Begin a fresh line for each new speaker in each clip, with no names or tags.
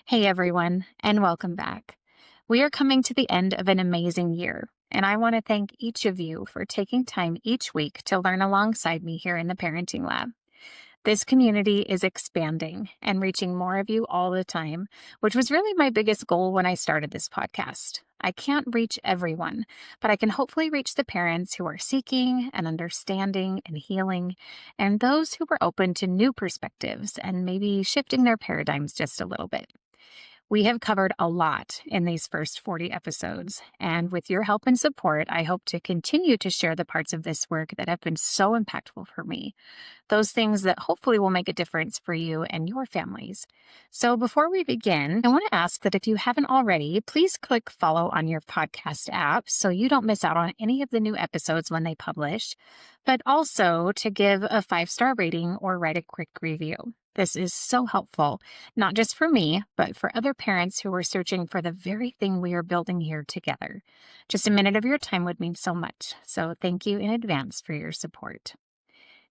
Hey everyone, and welcome back. We are coming to the end of an amazing year, and I want to thank each of you for taking time each week to learn alongside me here in the Parenting Lab. This community is expanding and reaching more of you all the time, which was really my biggest goal when I started this podcast. I can't reach everyone, but I can hopefully reach the parents who are seeking and understanding and healing, and those who are open to new perspectives and maybe shifting their paradigms just a little bit. We have covered a lot in these first 40 episodes, and with your help and support, I hope to continue to share the parts of this work that have been so impactful for me, those things that hopefully will make a difference for you and your families. So before we begin, I want to ask that if you haven't already, please click follow on your podcast app so you don't miss out on any of the new episodes when they publish, but also to give a 5-star rating or write a quick review. This is so helpful, not just for me, but for other parents who are searching for the very thing we are building here together. Just a minute of your time would mean so much, so thank you in advance for your support.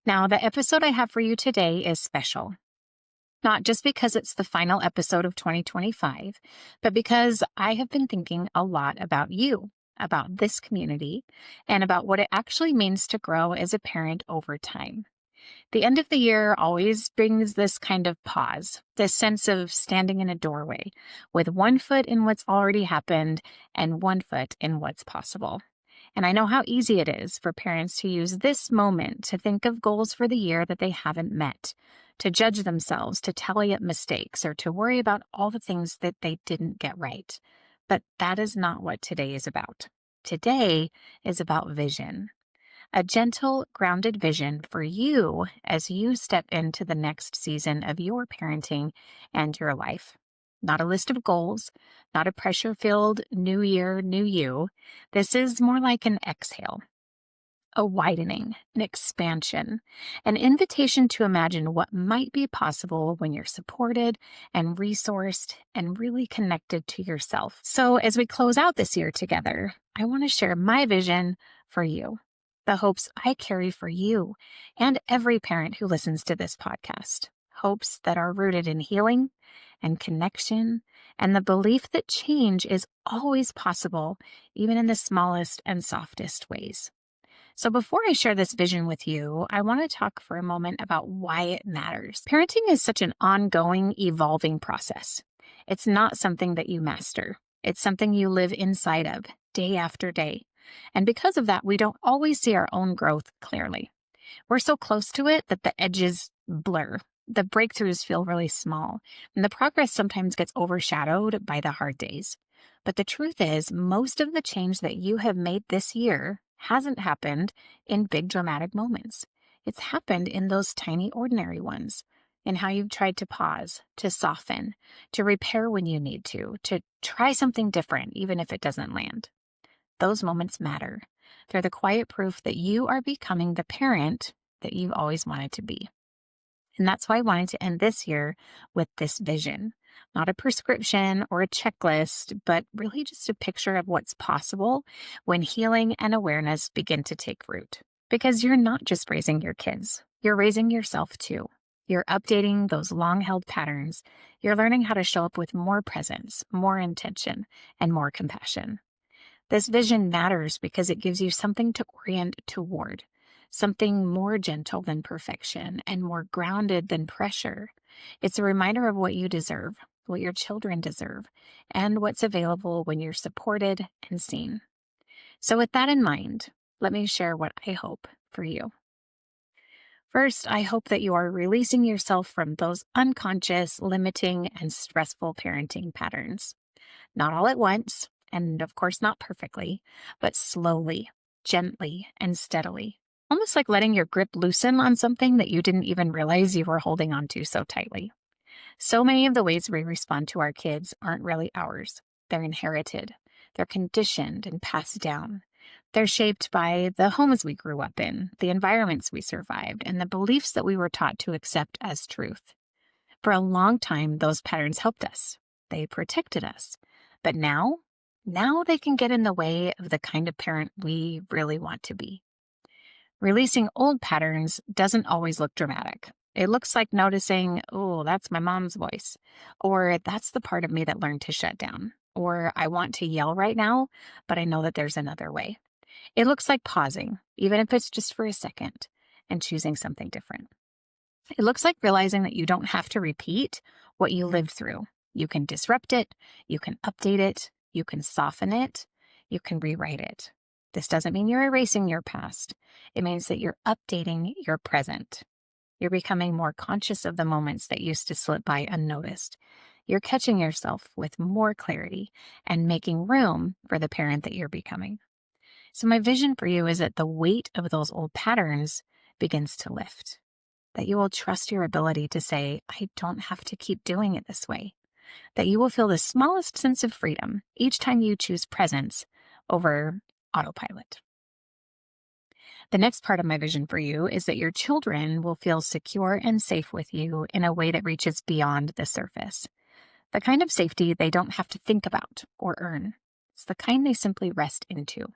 Now, the episode I have for you today is special. Not just because it's the final episode of 2025, but because I have been thinking a lot about you, about this community, and about what it actually means to grow as a parent over time. The end of the year always brings this kind of pause, this sense of standing in a doorway with one foot in what's already happened and one foot in what's possible. And I know how easy it is for parents to use this moment to think of goals for the year that they haven't met, to judge themselves, to tally up mistakes, or to worry about all the things that they didn't get right. But that is not what today is about. Today is about vision. A gentle, grounded vision for you as you step into the next season of your parenting and your life. Not a list of goals, not a pressure-filled new year, new you. This is more like an exhale, a widening, an expansion, an invitation to imagine what might be possible when you're supported and resourced and really connected to yourself. So as we close out this year together, I want to share my vision for you, the hopes I carry for you and every parent who listens to this podcast. Hopes that are rooted in healing and connection and the belief that change is always possible, even in the smallest and softest ways. So before I share this vision with you, I want to talk for a moment about why it matters. Parenting is such an ongoing, evolving process. It's not something that you master. It's something you live inside of day after day. And because of that, we don't always see our own growth clearly. We're so close to it that the edges blur. The breakthroughs feel really small, and the progress sometimes gets overshadowed by the hard days. But the truth is, most of the change that you have made this year hasn't happened in big dramatic moments. It's happened in those tiny ordinary ones, in how you've tried to pause, to soften, to repair when you need to try something different, even if it doesn't land. Those moments matter. They're the quiet proof that you are becoming the parent that you've always wanted to be. And that's why I wanted to end this year with this vision. Not a prescription or a checklist, but really just a picture of what's possible when healing and awareness begin to take root. Because you're not just raising your kids, you're raising yourself too. You're updating those long-held patterns. You're learning how to show up with more presence, more intention, and more compassion. This vision matters because it gives you something to orient toward, something more gentle than perfection and more grounded than pressure. It's a reminder of what you deserve, what your children deserve, and what's available when you're supported and seen. So with that in mind, let me share what I hope for you. First, I hope that you are releasing yourself from those unconscious, limiting, and stressful parenting patterns. Not all at once, and of course not perfectly, but slowly, gently, and steadily. Almost like letting your grip loosen on something that you didn't even realize you were holding onto so tightly. So many of the ways we respond to our kids aren't really ours. They're inherited. They're conditioned and passed down. They're shaped by the homes we grew up in, the environments we survived, and the beliefs that we were taught to accept as truth. For a long time, those patterns helped us. They protected us. But now they can get in the way of the kind of parent we really want to be. Releasing old patterns doesn't always look dramatic. It looks like noticing, oh, that's my mom's voice, or that's the part of me that learned to shut down, or I want to yell right now, but I know that there's another way. It looks like pausing, even if it's just for a second, and choosing something different. It looks like realizing that you don't have to repeat what you lived through. You can disrupt it, you can update it, you can soften it, you can rewrite it. This doesn't mean you're erasing your past. It means that you're updating your present. You're becoming more conscious of the moments that used to slip by unnoticed. You're catching yourself with more clarity and making room for the parent that you're becoming. So, my vision for you is that the weight of those old patterns begins to lift, that you will trust your ability to say, I don't have to keep doing it this way, that you will feel the smallest sense of freedom each time you choose presence over autopilot. The next part of my vision for you is that your children will feel secure and safe with you in a way that reaches beyond the surface. The kind of safety they don't have to think about or earn. It's the kind they simply rest into.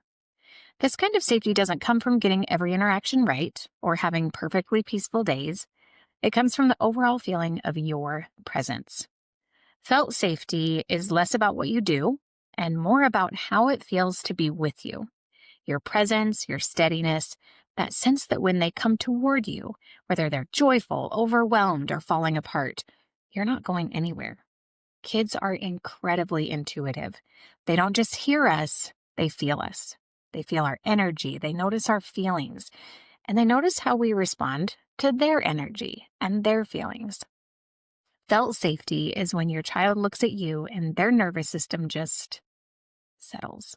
This kind of safety doesn't come from getting every interaction right or having perfectly peaceful days. It comes from the overall feeling of your presence. Felt safety is less about what you do and more about how it feels to be with you. Your presence, your steadiness, that sense that when they come toward you, whether they're joyful, overwhelmed, or falling apart, you're not going anywhere. Kids are incredibly intuitive. They don't just hear us, they feel us. They feel our energy, they notice our feelings, and they notice how we respond to their energy and their feelings. Felt safety is when your child looks at you and their nervous system just settles.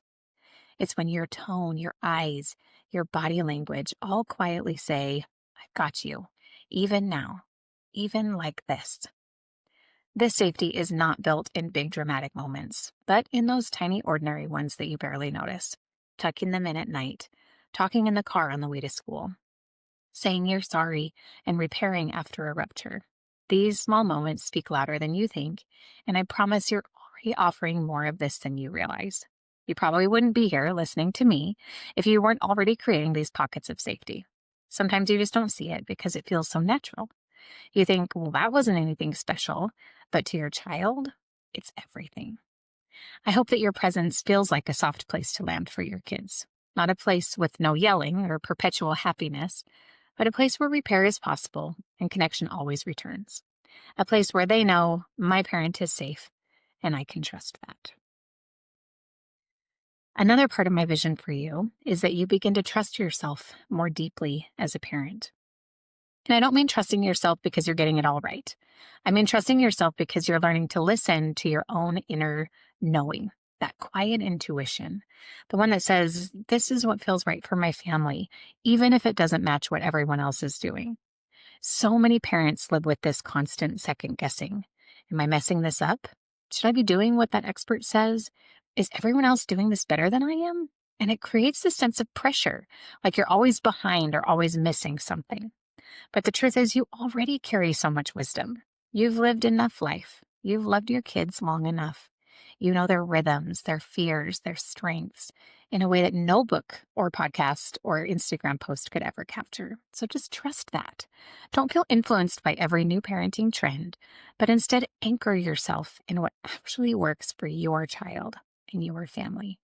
It's when your tone, your eyes, your body language all quietly say, I've got you, even now, even like this. This safety is not built in big dramatic moments, but in those tiny ordinary ones that you barely notice. Tucking them in at night, talking in the car on the way to school, saying you're sorry, and repairing after a rupture. These small moments speak louder than you think, and I promise you're already offering more of this than you realize. You probably wouldn't be here listening to me if you weren't already creating these pockets of safety. Sometimes you just don't see it because it feels so natural. You think, well, that wasn't anything special, but to your child, it's everything. I hope that your presence feels like a soft place to land for your kids, not a place with no yelling or perpetual happiness, but a place where repair is possible and connection always returns. A place where they know my parent is safe and I can trust that. Another part of my vision for you is that you begin to trust yourself more deeply as a parent. And I don't mean trusting yourself because you're getting it all right. I mean trusting yourself because you're learning to listen to your own inner knowing, that quiet intuition, the one that says, this is what feels right for my family, even if it doesn't match what everyone else is doing. So many parents live with this constant second guessing. Am I messing this up? Should I be doing what that expert says? Is everyone else doing this better than I am? And it creates this sense of pressure, like you're always behind or always missing something. But the truth is, you already carry so much wisdom. You've lived enough life. You've loved your kids long enough. You know their rhythms, their fears, their strengths in a way that no book or podcast or Instagram post could ever capture. So just trust that. Don't feel influenced by every new parenting trend, but instead anchor yourself in what actually works for your child and your family.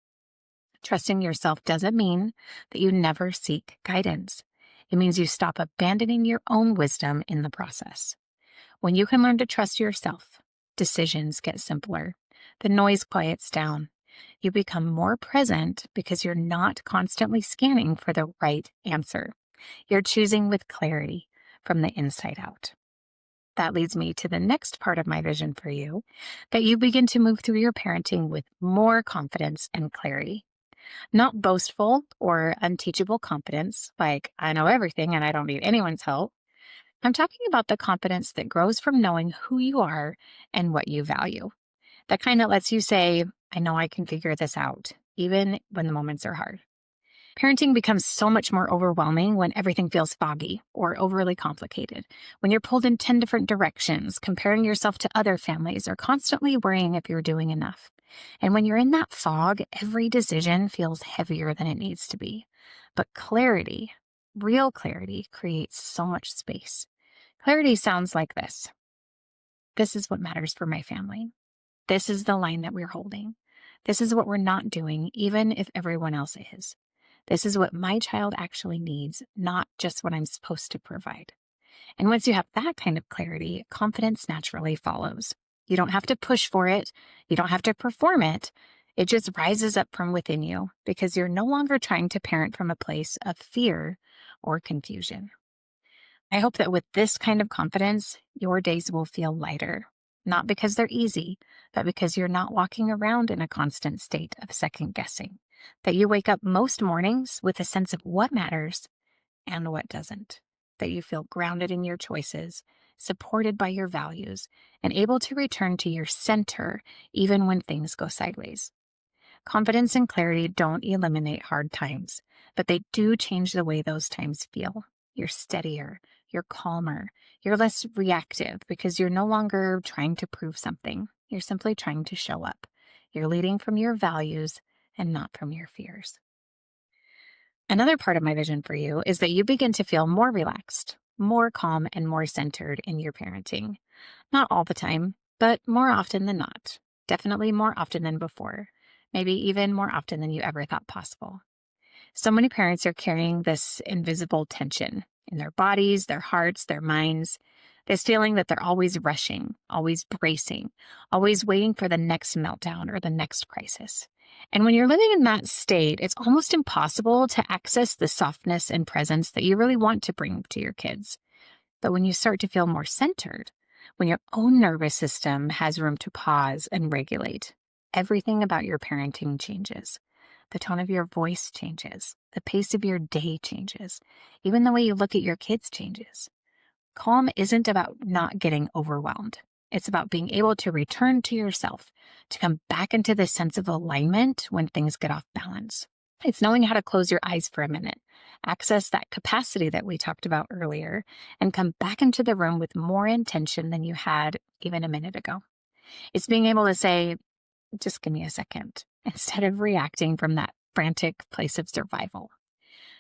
Trusting yourself doesn't mean that you never seek guidance. It means you stop abandoning your own wisdom in the process. When you can learn to trust yourself, decisions get simpler. The noise quiets down. You become more present because you're not constantly scanning for the right answer. You're choosing with clarity from the inside out. That leads me to the next part of my vision for you, that you begin to move through your parenting with more confidence and clarity. Not boastful or unteachable confidence, like I know everything and I don't need anyone's help. I'm talking about the confidence that grows from knowing who you are and what you value. The kind that lets you say, I know I can figure this out, even when the moments are hard. Parenting becomes so much more overwhelming when everything feels foggy or overly complicated, when you're pulled in 10 different directions, comparing yourself to other families, or constantly worrying if you're doing enough. And when you're in that fog, every decision feels heavier than it needs to be. But clarity, real clarity, creates so much space. Clarity sounds like this. This is what matters for my family. This is the line that we're holding. This is what we're not doing, even if everyone else is. This is what my child actually needs, not just what I'm supposed to provide. And once you have that kind of clarity, confidence naturally follows. You don't have to push for it. You don't have to perform it. It just rises up from within you because you're no longer trying to parent from a place of fear or confusion. I hope that with this kind of confidence, your days will feel lighter, not because they're easy, but because you're not walking around in a constant state of second guessing. That you wake up most mornings with a sense of what matters and what doesn't. That you feel grounded in your choices, supported by your values, and able to return to your center even when things go sideways. Confidence and clarity don't eliminate hard times, but they do change the way those times feel. You're steadier, you're calmer, you're less reactive because you're no longer trying to prove something. You're simply trying to show up. You're leading from your values and not from your fears. Another part of my vision for you is that you begin to feel more relaxed, more calm, and more centered in your parenting. Not all the time, but more often than not. Definitely more often than before. Maybe even more often than you ever thought possible. So many parents are carrying this invisible tension in their bodies, their hearts, their minds. This feeling that they're always rushing, always bracing, always waiting for the next meltdown or the next crisis. And when you're living in that state, it's almost impossible to access the softness and presence that you really want to bring to your kids. But when you start to feel more centered, when your own nervous system has room to pause and regulate, everything about your parenting changes. The tone of your voice changes. The pace of your day changes. Even the way you look at your kids changes. Calm isn't about not getting overwhelmed. It's about being able to return to yourself, to come back into this sense of alignment when things get off balance. It's knowing how to close your eyes for a minute, access that capacity that we talked about earlier, and come back into the room with more intention than you had even a minute ago. It's being able to say, just give me a second, instead of reacting from that frantic place of survival.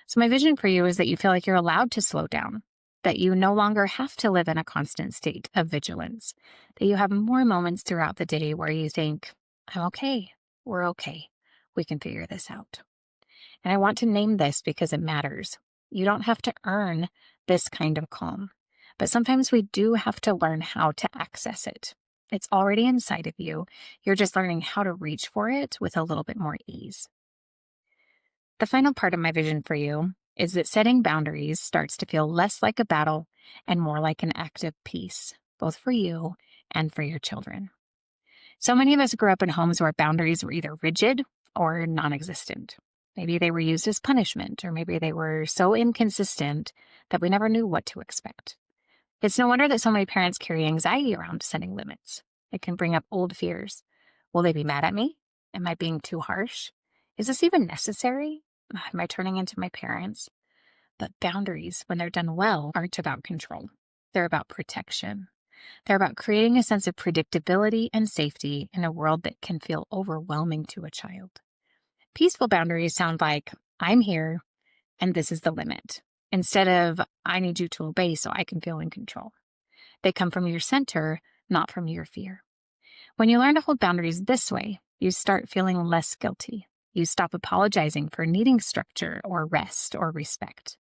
So my vision for you is that you feel like you're allowed to slow down, that you no longer have to live in a constant state of vigilance, that you have more moments throughout the day where you think, I'm okay, we're okay, we can figure this out. And I want to name this because it matters. You don't have to earn this kind of calm, but sometimes we do have to learn how to access it. It's already inside of you. You're just learning how to reach for it with a little bit more ease. The final part of my vision for you is that setting boundaries starts to feel less like a battle and more like an act of peace, both for you and for your children. So many of us grew up in homes where boundaries were either rigid or non-existent. Maybe they were used as punishment, or maybe they were so inconsistent that we never knew what to expect. It's no wonder that so many parents carry anxiety around setting limits. It can bring up old fears. Will they be mad at me? Am I being too harsh? Is this even necessary? Am I turning into my parents? But boundaries, when they're done well, aren't about control. They're about protection. They're about creating a sense of predictability and safety in a world that can feel overwhelming to a child. Peaceful boundaries sound like, I'm here and this is the limit, instead of, I need you to obey so I can feel in control. They come from your center, not from your fear. When you learn to hold boundaries this way, you start feeling less guilty. You stop apologizing for needing structure or rest or respect.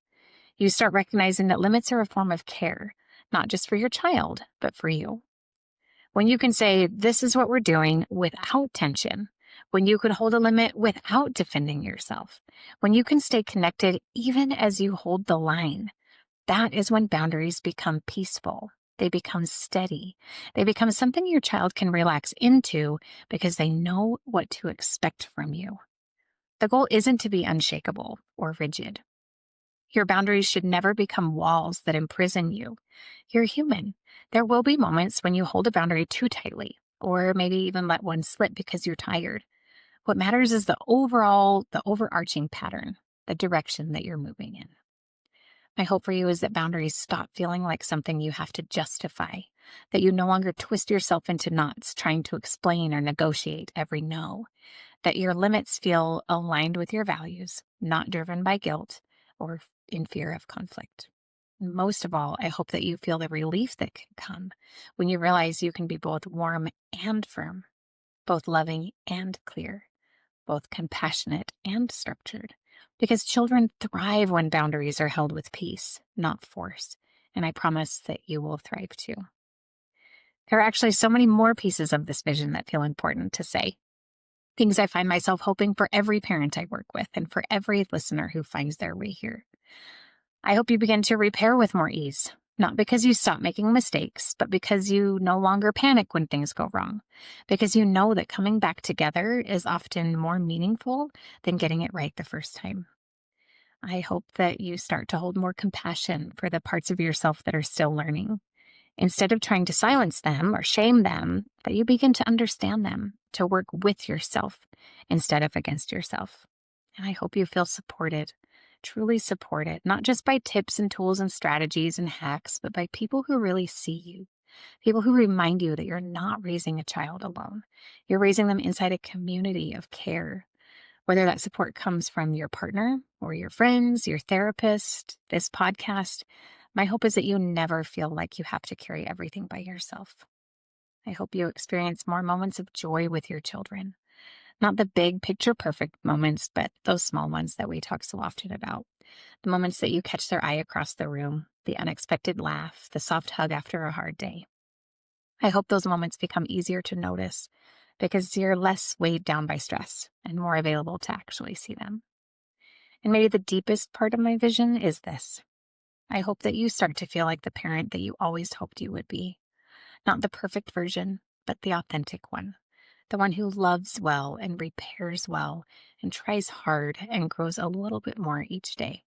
You start recognizing that limits are a form of care, not just for your child, but for you. When you can say, this is what we're doing without tension, when you can hold a limit without defending yourself, when you can stay connected even as you hold the line, that is when boundaries become peaceful. They become steady. They become something your child can relax into because they know what to expect from you. The goal isn't to be unshakable or rigid. Your boundaries should never become walls that imprison you. You're human. There will be moments when you hold a boundary too tightly, or maybe even let one slip because you're tired. What matters is the overarching pattern, the direction that you're moving in. My hope for you is that boundaries stop feeling like something you have to justify, that you no longer twist yourself into knots trying to explain or negotiate every no, that your limits feel aligned with your values, not driven by guilt or in fear of conflict. Most of all, I hope that you feel the relief that can come when you realize you can be both warm and firm, both loving and clear, both compassionate and structured. Because children thrive when boundaries are held with peace, not force. And I promise that you will thrive too. There are actually so many more pieces of this vision that feel important to say. Things I find myself hoping for every parent I work with and for every listener who finds their way here. I hope you begin to repair with more ease, not because you stop making mistakes, but because you no longer panic when things go wrong, because you know that coming back together is often more meaningful than getting it right the first time. I hope that you start to hold more compassion for the parts of yourself that are still learning. Instead of trying to silence them or shame them, that you begin to understand them, to work with yourself instead of against yourself. And I hope you feel supported, truly supported, not just by tips and tools and strategies and hacks, but by people who really see you, people who remind you that you're not raising a child alone. You're raising them inside a community of care. Whether that support comes from your partner or your friends, your therapist, this podcast, my hope is that you never feel like you have to carry everything by yourself. I hope you experience more moments of joy with your children. Not the big picture perfect moments, but those small ones that we talk so often about. The moments that you catch their eye across the room, the unexpected laugh, the soft hug after a hard day. I hope those moments become easier to notice because you're less weighed down by stress and more available to actually see them. And maybe the deepest part of my vision is this. I hope that you start to feel like the parent that you always hoped you would be. Not the perfect version, but the authentic one. The one who loves well and repairs well and tries hard and grows a little bit more each day.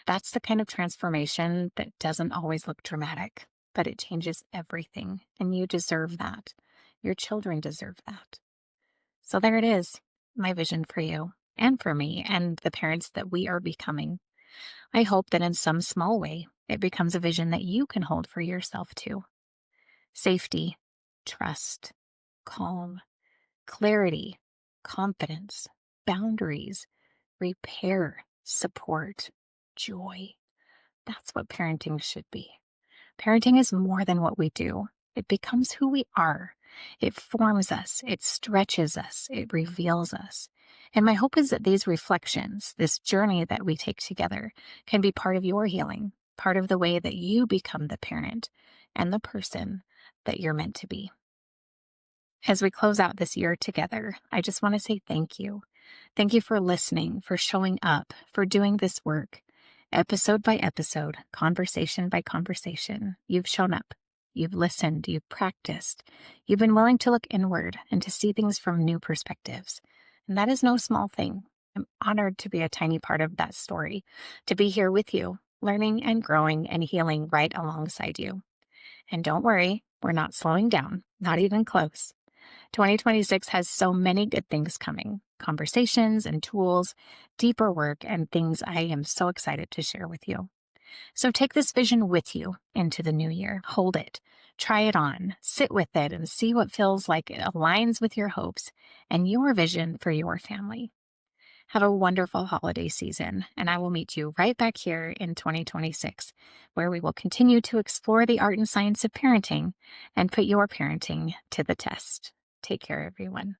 That's the kind of transformation that doesn't always look dramatic, but it changes everything. And you deserve that. Your children deserve that. So there it is, my vision for you and for me and the parents that we are becoming. I hope that in some small way, it becomes a vision that you can hold for yourself too. Safety, trust, calm, clarity, confidence, boundaries, repair, support, joy. That's what parenting should be. Parenting is more than what we do. It becomes who we are. It forms us. It stretches us. It reveals us. And my hope is that these reflections, this journey that we take together, can be part of your healing, part of the way that you become the parent and the person that you're meant to be. As we close out this year together, I just want to say thank you. Thank you for listening, for showing up, for doing this work. Episode by episode, conversation by conversation, you've shown up. You've listened, you've practiced. You've been willing to look inward and to see things from new perspectives. And that is no small thing. I'm honored to be a tiny part of that story, to be here with you, learning and growing and healing right alongside you. And don't worry, we're not slowing down, not even close. 2026 has so many good things coming, conversations and tools, deeper work, and things I am so excited to share with you. So take this vision with you into the new year. Hold it, try it on, sit with it, and see what feels like it aligns with your hopes and your vision for your family. Have a wonderful holiday season, and I will meet you right back here in 2026, where we will continue to explore the art and science of parenting and put your parenting to the test. Take care, everyone.